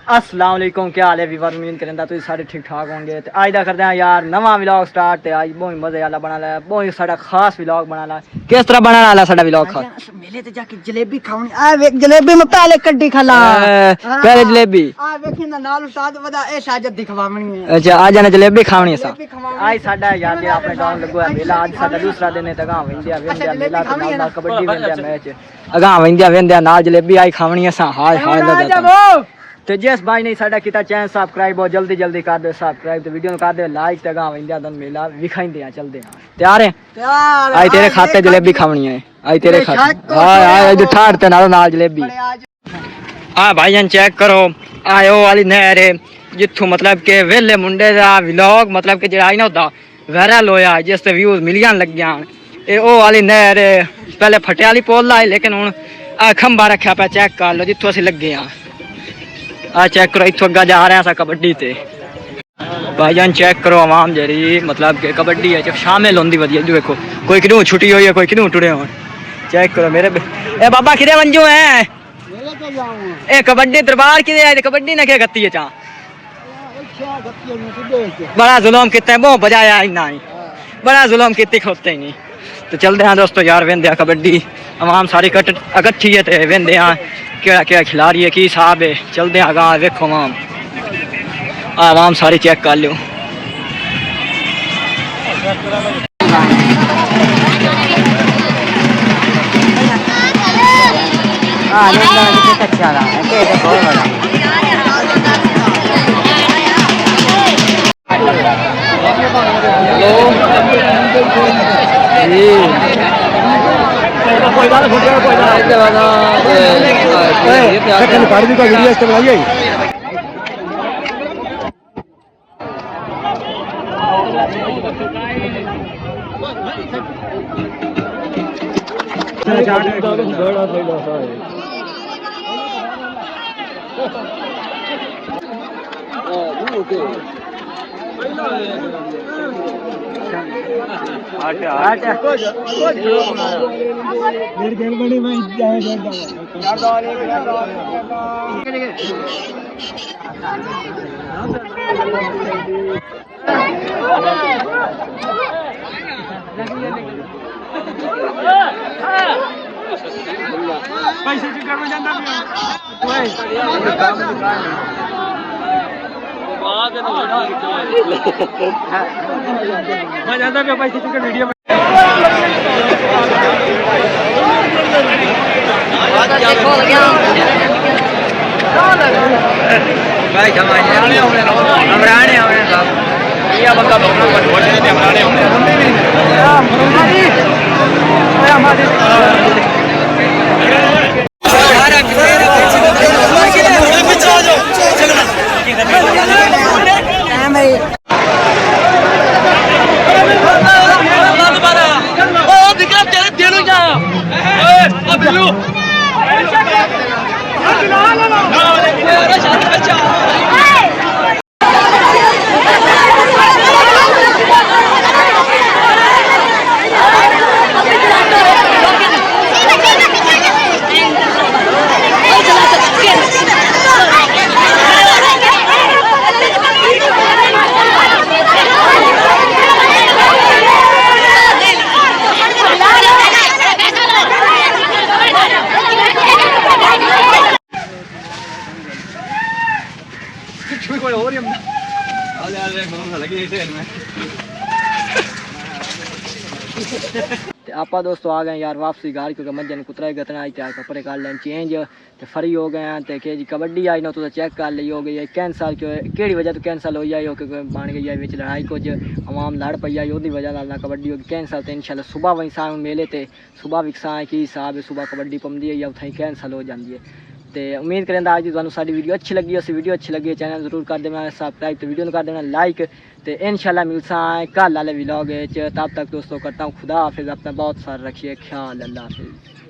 अस्सलाम वालेकुम, क्या हाल है वीवर? उम्मीद करें तुम सारे ठीक ठाक होंगे। तो आज दा करते हैं यार नवा व्लॉग स्टार्ट। ते आज बहुत मजे वाला बना ला, बहुत सारा खास व्लॉग बना ला। किस तरह बना ला साडा व्लॉग खास? मेले ते जाके जलेबी खाऊनी। आ वेख जलेबी में पहले कड्डी खला। पहले जलेबी आ वेखी ना नाल उस्ताद वदा ए साजत दिखवावनी है। अच्छा आज जाने जलेबी खावनी है सा। आज साडा यार जे अपने गांव लगो है मेला। आज साडा दूसरा दिन है त गांव इंडिया वेंदिया मेला ते नाल कबड्डी वेंदिया मैच अगा वेंदिया वेंदिया नाल जलेबी आई खावनी है सा। हाय हाय लगा तो जिस भाई ने साडा किता चैनल सब्सक्राइब हो जल्दी जल्दी कर दो सब्सक्राइब, तो वीडियो कर दो लाइक, ते गांव इंडिया दन मेला विखाइंदे हैं। चलदे हैं तैयार है? तैयार। आज तेरे खाते जलेबी खावनी है। आज तेरे खाते हां आज ठाड़ ते नाल जलेबी। हां भाईजान चेक करो आयो वाली नहर है जिथु मतलब के वेले मुंडे दा व्लॉग मतलब के जेड़ा आई ना होता वायरल होया जिस ते व्यूज मिलियन लग गया। ए ओ वाली नहर पहले फटे वाली पोल लाई लेकिन हुन आ खंबा रखा पे चेक कर लो जिथु असि लगे हां। आ चेक करो इथों अग्गा जा रहे हैं कबड्डी ते। भाईजान चेक करो आवाम जरी मतलब के कबड्डी है शामिल होंदी वधिया। जो देखो कोई किदू छुट्टी हुई है कोई किदू टुरे हो। चेक करो मेरे ए बाबा किदे मंजू है ए कबड्डी दरबार किदे है कबड्डी ना के गत्ती है चा बड़ा जुल्म कितना है बहुत बजाया इना ही बड़ा जुल्म कितनी खोते ही नहीं। तो चलते हैं दोस्तों यार वेंदे कबड्डी आवाम सारी इकट्ठी है ते वेंदे क्या क्या खिलाड़ी है की हिसाब है। चलते हैं आगा देखो आवाम सारी चेक कर लो। मेरी खेल बड़ी मैं पैसे चुका में जाता मैं जाता भी पैसे चुके वीडियो में भाई हमारे ये बंदा आपा दोस्तों आ गए यार वापसी घर क्योंकि मजन कुतरा गतना आई त्यार कपड़े कर लें चेंज तो फ्री हो गए हैं। तो जी कबड्डी आई ना तो चेक कर ली हो गई है कैंसल कि वजह तो कैंसल हो जाए हो क्योंकि बन गई है बिच लड़ाई कुछ आवाम लड़ पई आई वो वजह ना कबड्डी होगी कैंसल। तो इंशाल्लाह सुबह वही सा मेले ते सुबह विकसा की हिसाब है सुबह कबड्डी पौंदी है या उत्थाई कैंसल हो जाती है। तो उम्मीद करें अज की तुहानू साडी वीडियो अच्छी लगी उस वीडियो अच्छी लगी चैनल जरूर कर देना सब्सक्राइब तो वीडियो कर देना लाइक। तो इंशाल्लाह मिलसा है कल वाले व्लॉग। तब तक दोस्तों करता हूँ खुदा हाफिज़ अपना बहुत सारा रखिए ख्याल अल्लाह हाफिज़।